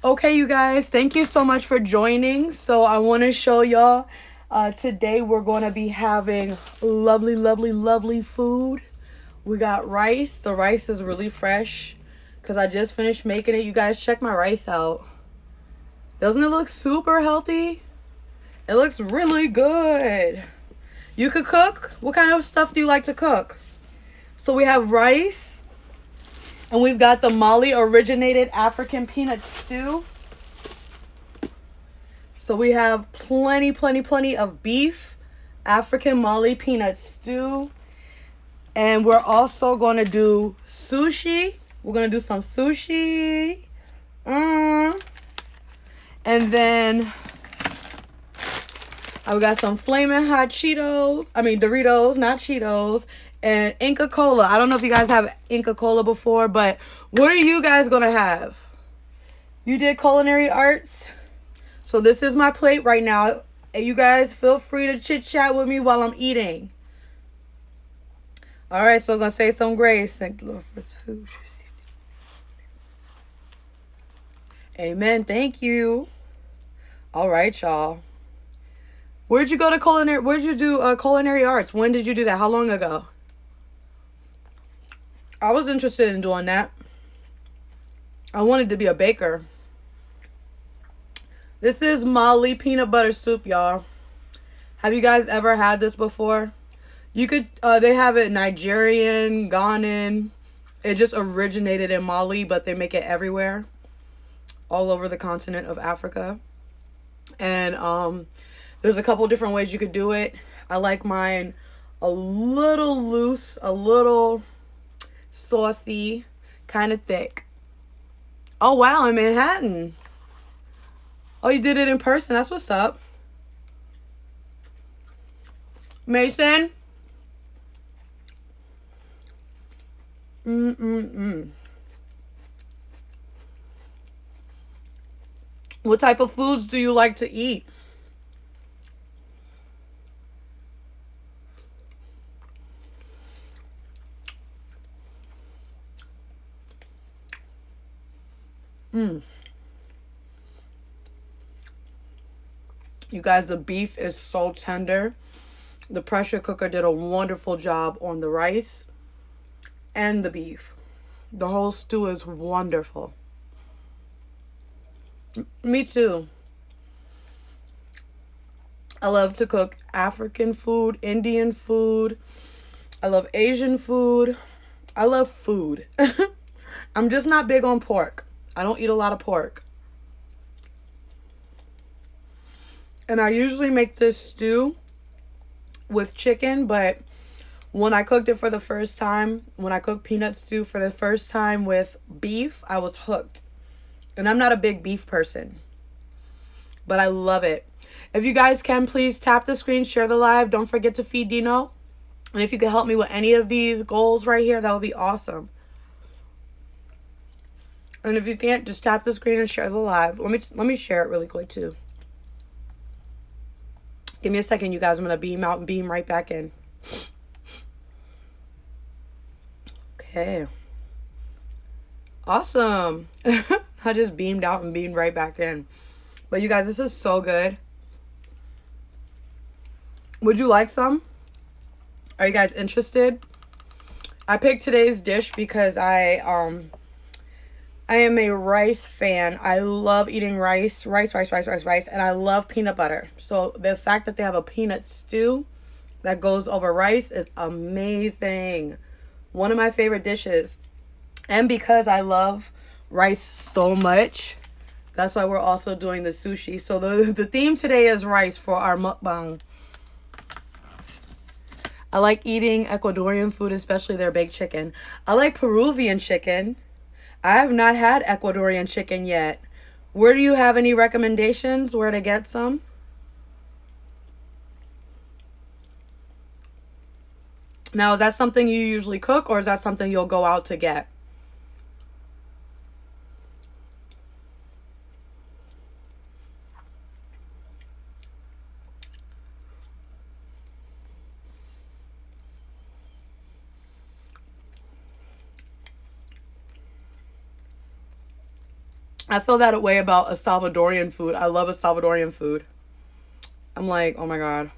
Okay, you guys, thank you so much for joining. So I want to show y'all. Today we're going to be having lovely, lovely, lovely food. We got rice. The rice is really fresh because I just finished making it. You guys, check my rice out. Doesn't it look super healthy? It looks really good. You could cook. What kind of stuff do you like to cook? So we have rice, and we've got the Mali originated African peanut stew. So we have plenty of beef, African Mali peanut stew. And we're also going to do sushi. We're going to do some sushi. And then we got some flaming hot Doritos, not Cheetos. And Inca Cola. I don't know if you guys have Inca Cola before, but what are you guys going to have? You did culinary arts? So this is my plate right now. And you guys feel free to chit chat with me while I'm eating. All right, so I'm going to say some grace. Thank the Lord for his food. Amen. Thank you. All right, y'all. Where'd you go to culinary? Where'd you do culinary arts? When did you do that? How long ago? I was interested in doing that. I wanted to be a baker. This is Mali peanut butter soup, y'all. Have you guys ever had this before? You could, they have it Nigerian, Ghanaian. It just originated in Mali, but they make it everywhere. All over the continent of Africa. And there's a couple different ways you could do it. I like mine a little loose, a little saucy, kind of thick. Oh, wow, in Manhattan. Oh, you did it in person. That's what's up. Mason? What type of foods do you like to eat? You guys, the beef is so tender. The pressure cooker did a wonderful job on the rice and the beef. The whole stew is wonderful. Me too. I love to cook African food, Indian food. I love Asian food. I love food. I'm just not big on pork. I don't eat a lot of pork. And I usually make this stew with chicken, but when I cooked it for the first time, when I cooked peanut stew for the first time with beef, I was hooked. And I'm not a big beef person, but I love it. If you guys can, please tap the screen, share the live. Don't forget to feed Dino. And if you could help me with any of these goals right here, that would be awesome. And if you can't, just tap the screen and share the live. Let me share it really quick too. Give me a second, you guys. I'm going to beam out and beam right back in. Okay. Awesome. I just beamed out and beamed right back in. But you guys, this is so good. Would you like some? Are you guys interested? I picked today's dish because I am a rice fan. I love eating rice, and I love peanut butter. So the fact that they have a peanut stew that goes over rice is amazing. One of my favorite dishes. And because I love rice so much, that's why we're also doing the sushi. So the theme today is rice for our mukbang. I like eating Ecuadorian food, especially their baked chicken. I like Peruvian chicken. I have not had Ecuadorian chicken yet. Where do you have any recommendations where to get some? Now, is that something you usually cook or is that something you'll go out to get? I feel that way about a Salvadorian food. I love a Salvadorian food. I'm like, oh my God.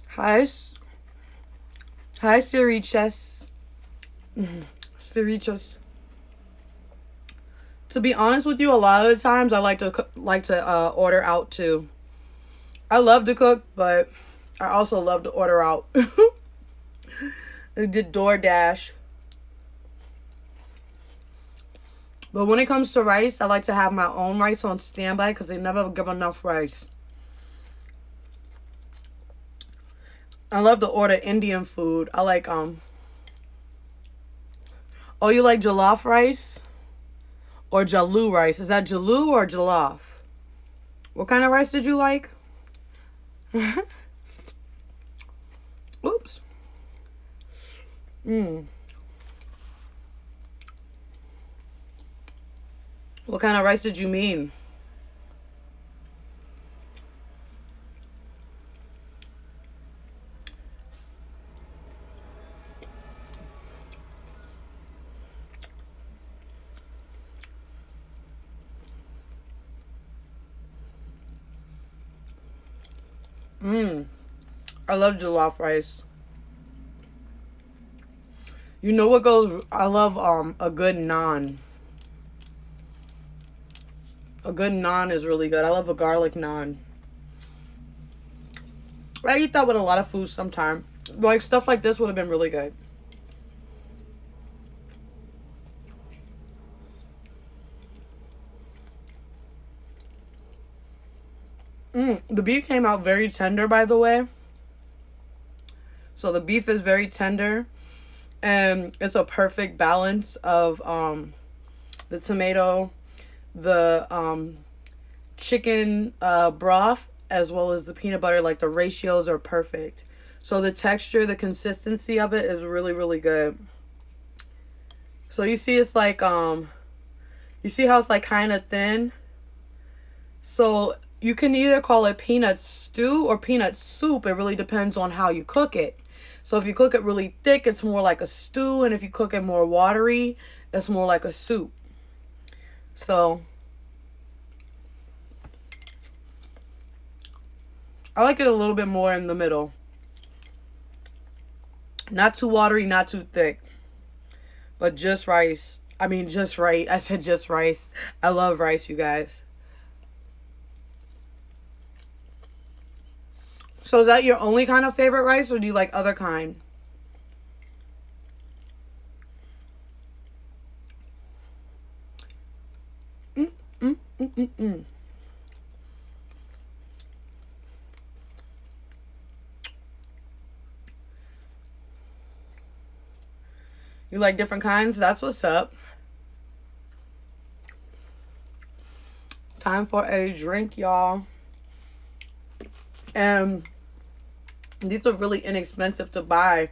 Hi, hi, Sirichas. Sirichas. To be honest with you, a lot of the times I like to order out too. I love to cook, but I also love to order out. I did DoorDash. But when it comes to rice, I like to have my own rice on standby because they never give enough rice. I love to order Indian food. I like oh, you like jollof rice or jaloo rice? Is that jaloo or jollof? What kind of rice did you like? Oops. What kind of rice did you mean? I love jollof rice. You know what goes? I love a good naan. A good naan is really good. I love a garlic naan. I eat that with a lot of food sometimes. Like stuff like this would have been really good. The beef came out very tender, by the way. So the beef is very tender, and it's a perfect balance of the tomato, the chicken broth, as well as the peanut butter. Like the ratios are perfect. So the texture, the consistency of it is really, really good. So you see it's like you see how it's like kind of thin? So you can either call it peanut stew or peanut soup. It really depends on how you cook it. So if you cook it really thick, it's more like a stew. And if you cook it more watery, it's more like a soup. So I like it a little bit more in the middle. Not too watery, not too thick. But just rice. I mean, just right. I said just rice. I love rice, you guys. So is that your only kind of favorite rice, or do you like other kind? Mm, mm, mm, mm, mm. You like different kinds? That's what's up. Time for a drink, y'all. And these are really inexpensive to buy.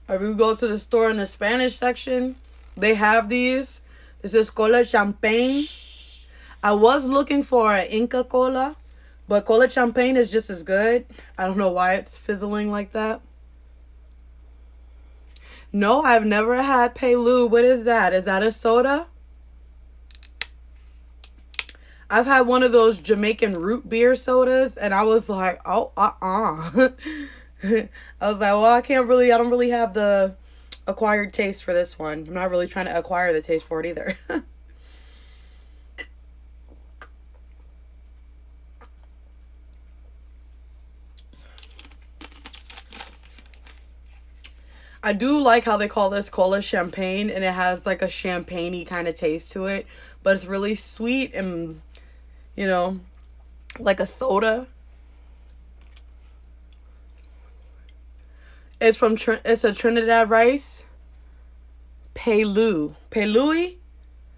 If you go to the store in the Spanish section, they have these. This is Cola Champagne. I was looking for an Inca Cola, but Cola Champagne is just as good. I don't know why it's fizzling like that. No, I've never had Pelu. What is that? Is that a soda? I've had one of those Jamaican root beer sodas, and I was like, oh, I was like, well, I don't really have the acquired taste for this one. I'm not really trying to acquire the taste for it either. I do like how they call this Cola Champagne, and it has like a champagne-y kind of taste to it, but it's really sweet and, you know, like a soda. It's a Trinidad rice. Pelui.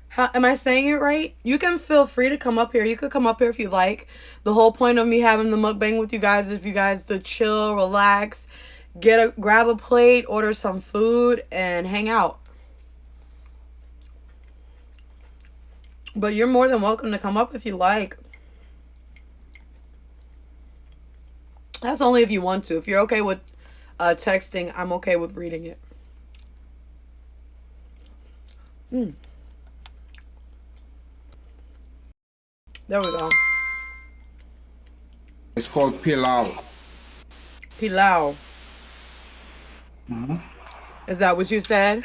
How am I saying it right? You can feel free to come up here. You could come up here if you like. The whole point of me having the mukbang with you guys is if you guys to chill, relax, grab a plate, order some food, and hang out. But you're more than welcome to come up if you like. That's only if you want to. If you're okay with texting, I'm okay with reading it. There we go. It's called pilau. Pilau. Is that what you said?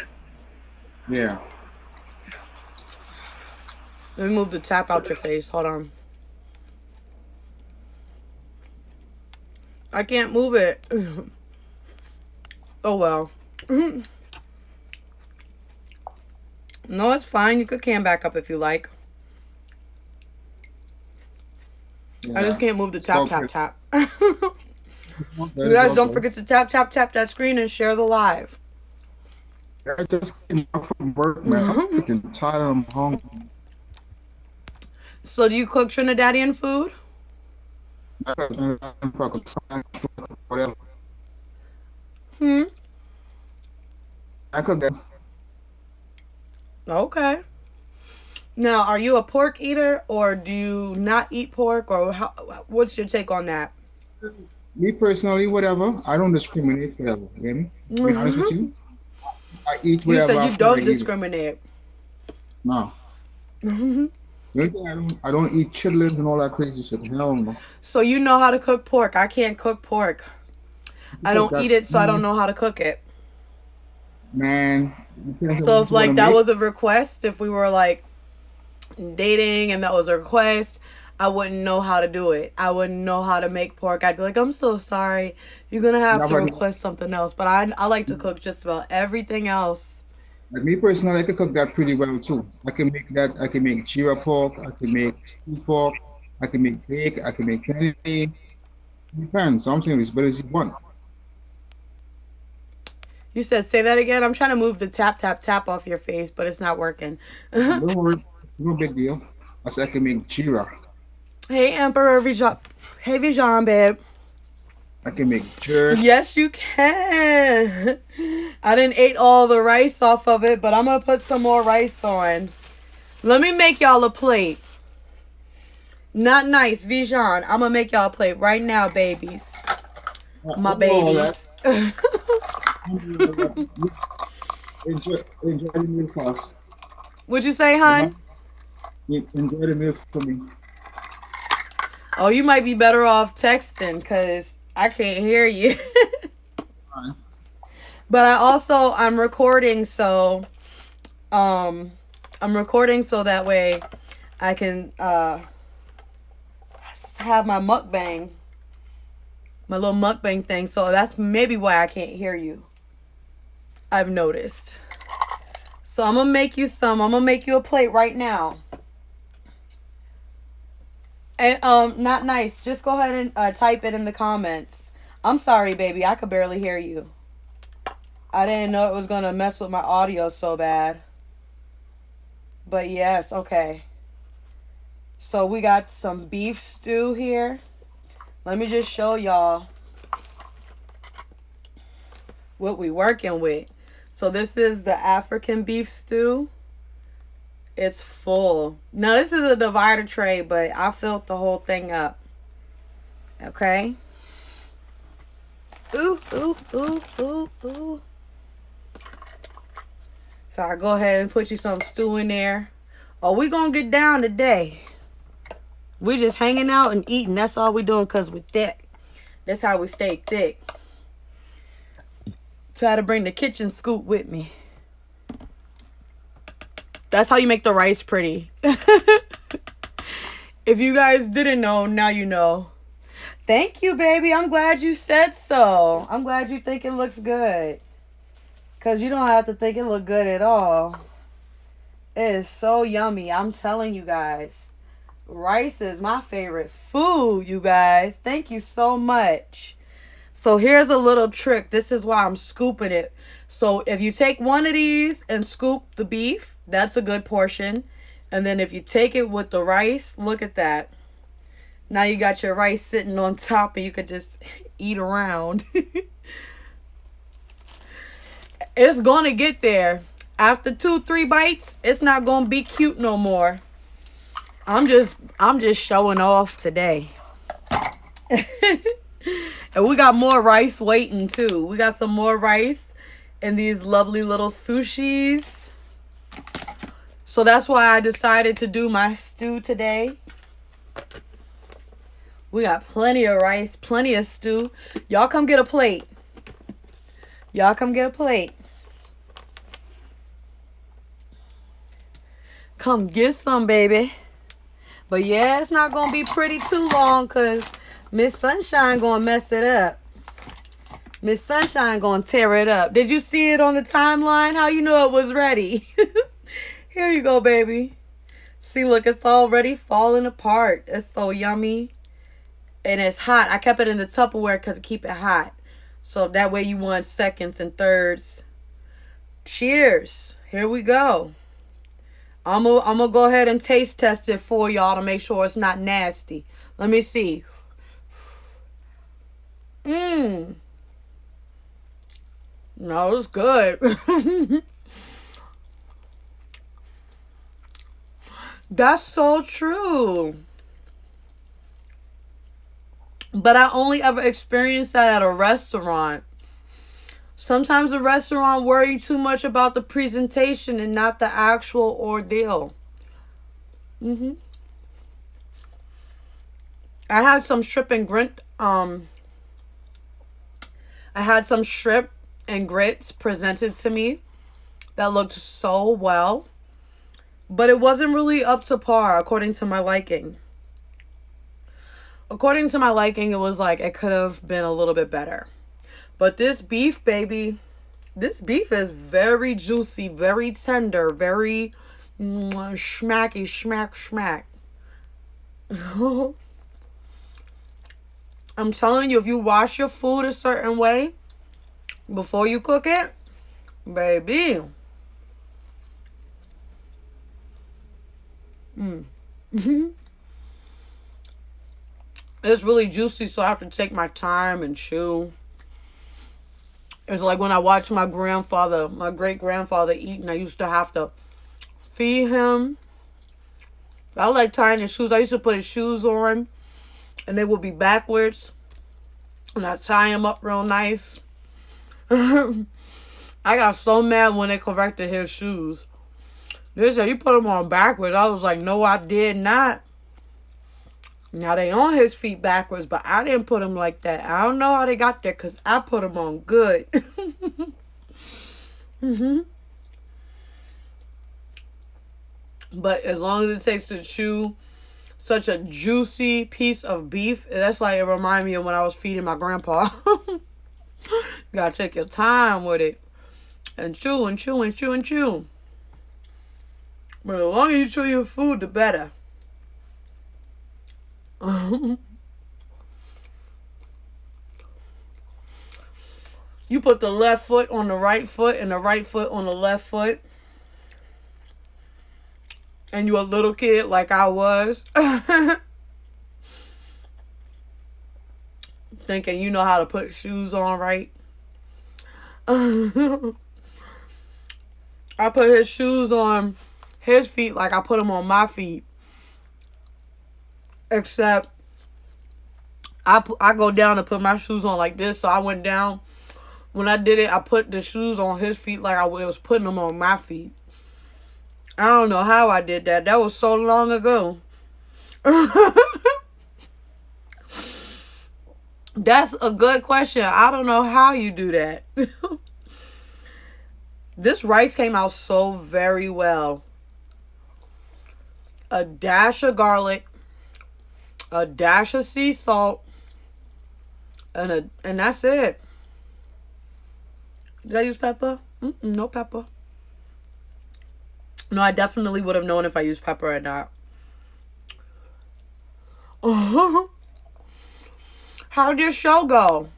Yeah. Let me move the tap out your face. Hold on. I can't move it. Oh well. No, it's fine. You could can back up if you like. Yeah. I just can't move the tap, tap, tap. That You is guys don't okay. forget to tap, tap, tap that screen and share the live. I just came back from work, man. I'm freaking tired. I'm hungry. So do you cook Trinidadian food? Whatever. Hmm. I cook that. Okay. Now, are you a pork eater or do you not eat pork, or what's your take on that? Me personally, whatever. I don't discriminate, whatever. You hear me? To be honest with you, I eat You whatever said I you feel like don't eating. discriminate. No. The only thing I don't eat chitlins and all that crazy shit. Hell no. So you know how to cook pork. I can't cook pork. I don't eat it, so I don't know how to cook it. Man, depends on So what if you want like to that make. was a request, if we were like dating and that was a request, I wouldn't know how to do it. I wouldn't know how to make pork. I'd be like, I'm so sorry. You're gonna have Now, to request something else. But I like to cook just about everything else. but me personally, I can cook that pretty well too. I can make that. I can make jira pork. I can make stew pork. I can make bake. I can make penne. Depends. So I'm saying as better as you want. You said say that again. I'm trying to move the tap tap tap off your face, but it's not working. Don't worry, no big deal. I said I can make jira. Hey Emperor Vijan. Hey Vijan, babe. I can make jerk. Yes, you can. I didn't eat all the rice off of it, but I'm gonna put some more rice on. Let me make y'all a plate. Not nice, Vijan. I'm gonna make y'all a plate right now, babies. My All that. babies. Enjoy the meal first. What'd you say, hon? Enjoy the meal for me. Oh, you might be better off texting because I can't hear you. Fine. But I'm recording, so I'm recording so that way I can have my mukbang, my little mukbang thing. So that's maybe why I can't hear you. I've noticed. So I'm gonna make you some. I'm gonna make you a plate right now. And not nice. Just go ahead and type it in the comments. I'm sorry, baby. I could barely hear you. I didn't know it was gonna mess with my audio so bad. But yes, okay. So we got some beef stew here. Let me just show y'all what we working with. So this is the African beef stew. It's full. Now this is a divider tray, but I filled the whole thing up. Okay. Ooh, ooh, ooh, ooh, ooh. So I go ahead and put you some stew in there. Oh, we gonna get down today. We just hanging out and eating. That's all we doing because we're thick. That's how we stay thick. Try to bring the kitchen scoop with me. That's how you make the rice pretty. If you guys didn't know, now you know. Thank you, baby. I'm glad you said so. I'm glad you think it looks good. Because you don't have to think it look good at all. It is so yummy. I'm telling you guys. Rice is my favorite food, you guys. Thank you so much. So here's a little trick. This is why I'm scooping it. So if you take one of these and scoop the beef, that's a good portion. And then if you take it with the rice, look at that. Now you got your rice sitting on top and you could just eat around. It's going to get there. After 2-3 bites, it's not going to be cute no more. I'm just showing off today. And we got more rice waiting too. We got some more rice and these lovely little sushis. So that's why I decided to do my stew today. We got plenty of rice, plenty of stew. Y'all come get a plate. Y'all come get a plate. Come get some, baby. But yeah, it's not going to be pretty too long because Miss Sunshine going to mess it up. Miss Sunshine going to tear it up. Did you see it on the timeline? How you know it was ready? Here you go, baby. See, look, it's already falling apart. It's so yummy. And it's hot. I kept it in the Tupperware because it keep it hot. So that way you want seconds and thirds. Cheers. Here we go. I'm gonna go ahead and taste test it for y'all to make sure it's not nasty. Let me see. No, it's good. That's so true. But I only ever experienced that at a restaurant. Sometimes the restaurant worry too much about the presentation and not the actual ordeal. I had some shrimp and grit. I had some shrimp and grits presented to me that looked so well, but it wasn't really up to par according to my liking. According to my liking, it was like it could have been a little bit better. But this beef, baby, this beef is very juicy, very tender, very schmacky, schmack. I'm telling you, if you wash your food a certain way before you cook it, baby. It's really juicy, so I have to take my time and chew. It's like when I watched my great-grandfather eat, and I used to have to feed him. I like tying his shoes. I used to put his shoes on, and they would be backwards. And I tie him up real nice. I got so mad when they corrected his shoes. They said, you put them on backwards. I was like, no, I did not. Now they on his feet backwards, but I didn't put them like that. I don't know how they got there because I put them on good. But as long as it takes to chew such a juicy piece of beef, that's like it reminded me of when I was feeding my grandpa. Gotta take your time with it. And chew and chew and chew and chew. But the longer you chew your food, the better. You put the left foot on the right foot and the right foot on the left foot. And you a little kid like I was. Thinking you know how to put shoes on right. I put his shoes on his feet like I put them on my feet. Except I go down to put my shoes on like this. So I went down. When I did it, I put the shoes on his feet like I was putting them on my feet. I don't know how I did that. That was so long ago. That's a good question. I don't know how you do that. This rice came out so very well. A dash of garlic, a dash of sea salt, and that's it. Did I use pepper? No pepper. No, I definitely would have known if I used pepper or not. How'd your show go?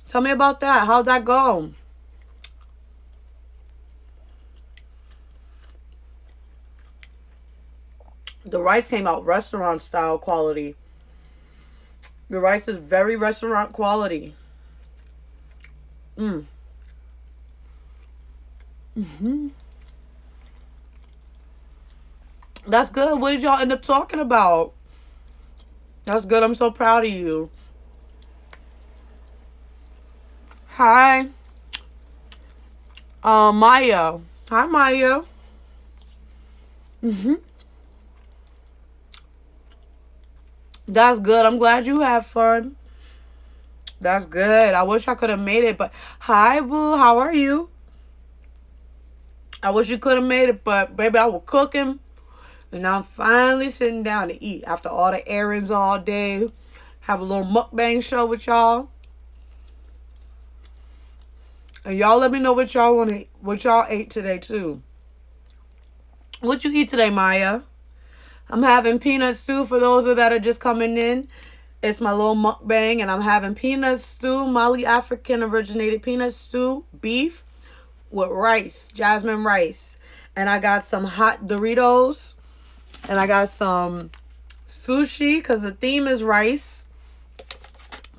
Tell me about that. How'd that go? The rice came out restaurant style quality. The rice is very restaurant quality. That's good. What did y'all end up talking about? That's good. I'm so proud of you. Hi, Maya. Hi, Maya. That's good. I'm glad you have fun. That's good. I wish I could have made it, but hi, boo. How are you? I wish you could have made it, but baby, I was cooking, and I'm finally sitting down to eat after all the errands all day. Have a little mukbang show with y'all, and y'all let me know what y'all want to, what y'all ate today too. What you eat today, Maya? I'm having peanut stew for those that are just coming in. It's my little mukbang, and I'm having peanut stew, Mali African originated peanut stew, beef with rice, jasmine rice. And I got some hot Doritos, and I got some sushi because the theme is rice.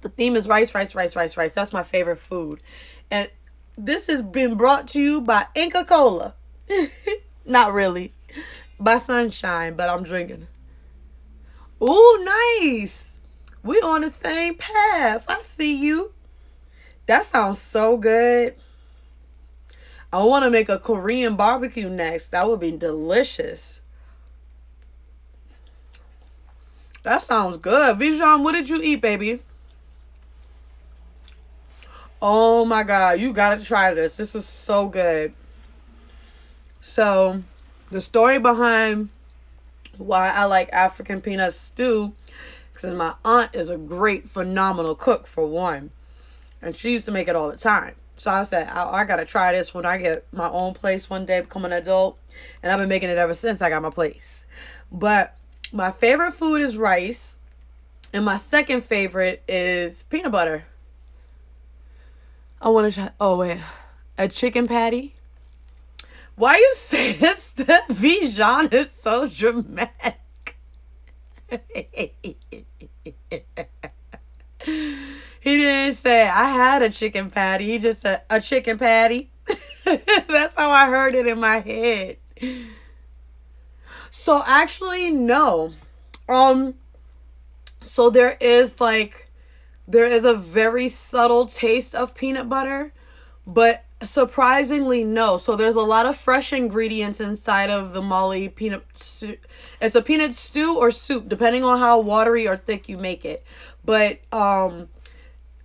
The theme is rice, rice, rice, rice, rice. That's my favorite food. And this has been brought to you by Inca Cola. Not really. By Sunshine, but I'm drinking. Ooh, nice. We on the same path. I see you. That sounds so good. I want to make a Korean barbecue next. That would be delicious. That sounds good. Vijan, what did you eat, baby? Oh my God. You got to try this. This is so good. So, the story behind why I like African peanut stew, because my aunt is a great, phenomenal cook, for one. And she used to make it all the time. So I said, I got to try this when I get my own place one day, become an adult. And I've been making it ever since I got my place. But my favorite food is rice. And my second favorite is peanut butter. I want to try, oh wait, a chicken patty. Why you say that? Vijan is so dramatic. He didn't say I had a chicken patty. He just said a chicken patty. That's how I heard it in my head. So actually, no. So there is a very subtle taste of peanut butter, but surprisingly no. So there's a lot of fresh ingredients inside of the Mali peanut stew. It's a peanut stew or soup, depending on how watery or thick you make it. But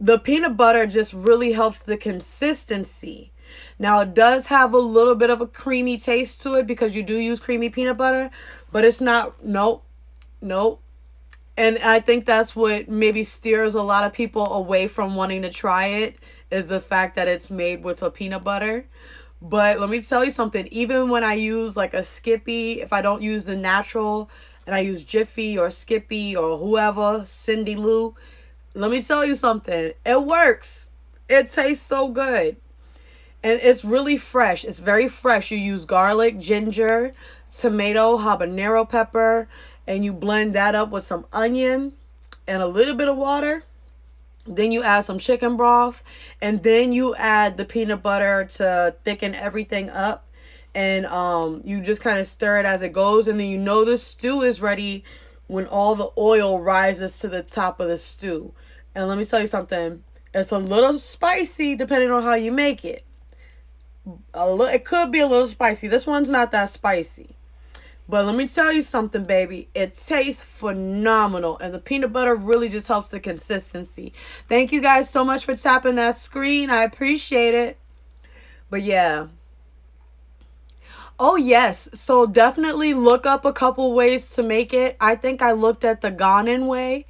the peanut butter just really helps the consistency. Now, it does have a little bit of a creamy taste to it because you do use creamy peanut butter, but it's not, nope. And I think that's what maybe steers a lot of people away from wanting to try it, is the fact that it's made with a peanut butter. But let me tell you something. Even when I use like a Skippy, if I don't use the natural and I use Jiffy or Skippy or whoever, Cindy Lou, let me tell you something. It works. It tastes so good. And it's really fresh. It's very fresh. You use garlic, ginger, tomato, habanero pepper, and you blend that up with some onion and a little bit of water. Then you add some chicken broth, and then you add the peanut butter to thicken everything up. And you just kind of stir it as it goes, and then you know the stew is ready when all the oil rises to the top of the stew. And let me tell you something. It's a little spicy depending on how you make it. It could be a little spicy. This one's not that spicy. But let me tell you something, baby. It tastes phenomenal. And the peanut butter really just helps the consistency. Thank you guys so much for tapping that screen. I appreciate it. But yeah. Oh, yes. So definitely look up a couple ways to make it. I think I looked at the Ghanaian way.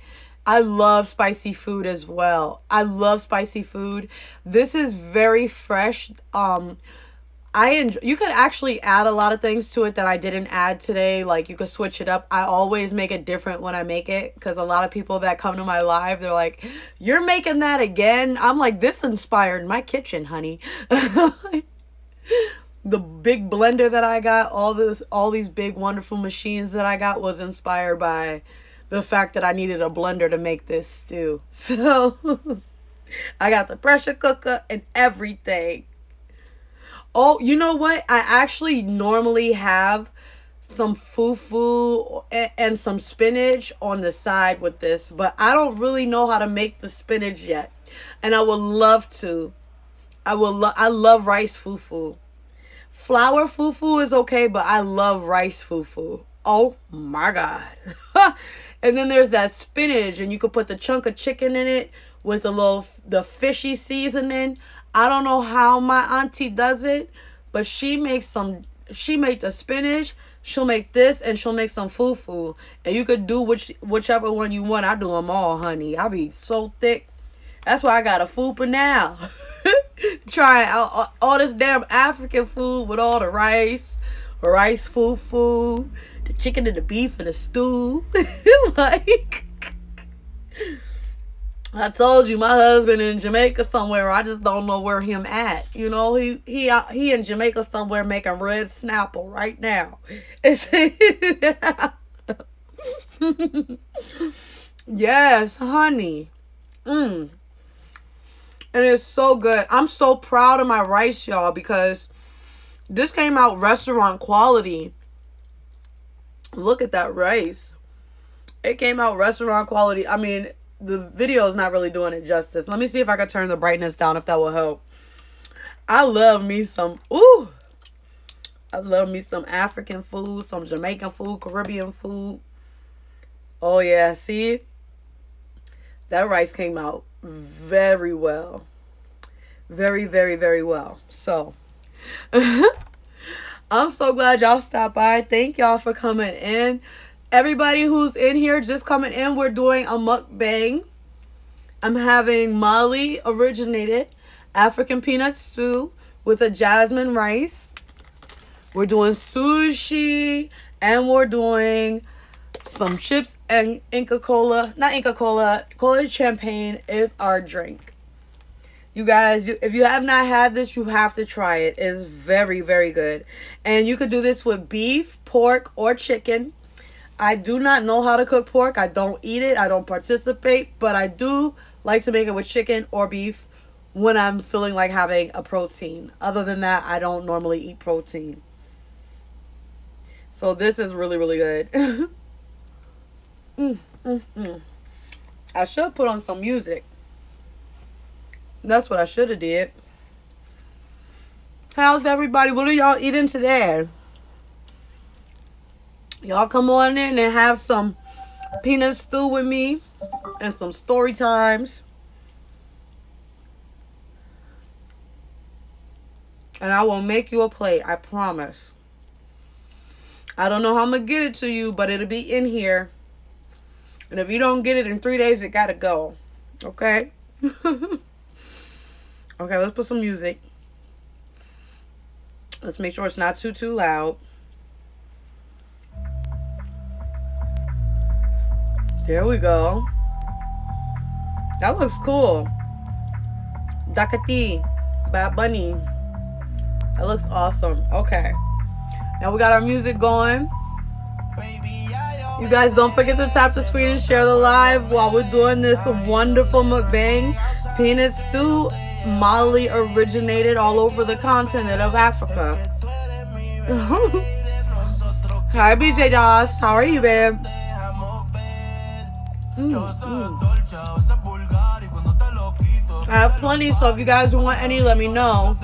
I love spicy food as well. I love spicy food. This is very fresh. You could actually add a lot of things to it that I didn't add today. Like, you could switch it up. I always make it different when I make it, because a lot of people that come to my live, they're like, you're making that again? I'm like, this inspired my kitchen, honey. The big blender that I got, all these big wonderful machines that I got was inspired by the fact that I needed a blender to make this stew. So I got the pressure cooker and everything. Oh, you know what? I actually normally have some fufu and some spinach on the side with this, but I don't really know how to make the spinach yet, and I would love to. I love rice fufu. Flour fufu is okay, but I love rice fufu. Oh my god. And then there's that spinach, and you could put the chunk of chicken in it with the fishy seasoning. I don't know how my auntie does it, but she makes the spinach, she'll make this, and she'll make some fufu. And you could do whichever one you want. I do them all, honey. I be so thick. That's why I got a fupa now. Trying all this damn African food with all the rice fufu, the chicken and the beef and the stew. Like, I told you, my husband in Jamaica somewhere. I just don't know where him at. You know, he in Jamaica somewhere making red Snapple right now. Yes, honey. And it's so good. I'm so proud of my rice, y'all, because this came out restaurant quality. Look at that rice. It came out restaurant quality. I mean, the video is not really doing it justice. Let me see if I can turn the brightness down, if that will help. I love me some African food, some Jamaican food, Caribbean food. Oh yeah, see? That rice came out very well. Very, very, very well. So, I'm so glad y'all stopped by. Thank y'all for coming in. Everybody who's in here just coming in, we're doing a mukbang. I'm having Mali originated African peanut stew with a jasmine rice. We're doing sushi, and we're doing some chips and Inca Cola. Not Inca Cola. Cola Champagne is our drink. You guys, if you have not had this, you have to try it. It's very, very good. And you could do this with beef, pork, or chicken. I do not know how to cook pork. I don't eat it. I don't participate. But I do like to make it with chicken or beef when I'm feeling like having a protein. Other than that, I don't normally eat protein. So this is really, really good. I should put on some music. That's what I should have did. How's everybody? What are y'all eating today? Y'all come on in and have some peanut stew with me and some story times. And I will make you a plate, I promise. I don't know how I'm going to get it to you, but it'll be in here. And if you don't get it in 3 days, it got to go. Okay? Okay, let's put some music. Let's make sure it's not too loud. There we go. That looks cool. Dakati. Bad Bunny. That looks awesome. Okay. Now we got our music going. You guys don't forget to tap the screen and share the live while we're doing this wonderful mukbang. Peanut stew, Mali originated all over the continent of Africa. Hi BJ Doss, how are you, babe? I have plenty, so if you guys want any, let me know.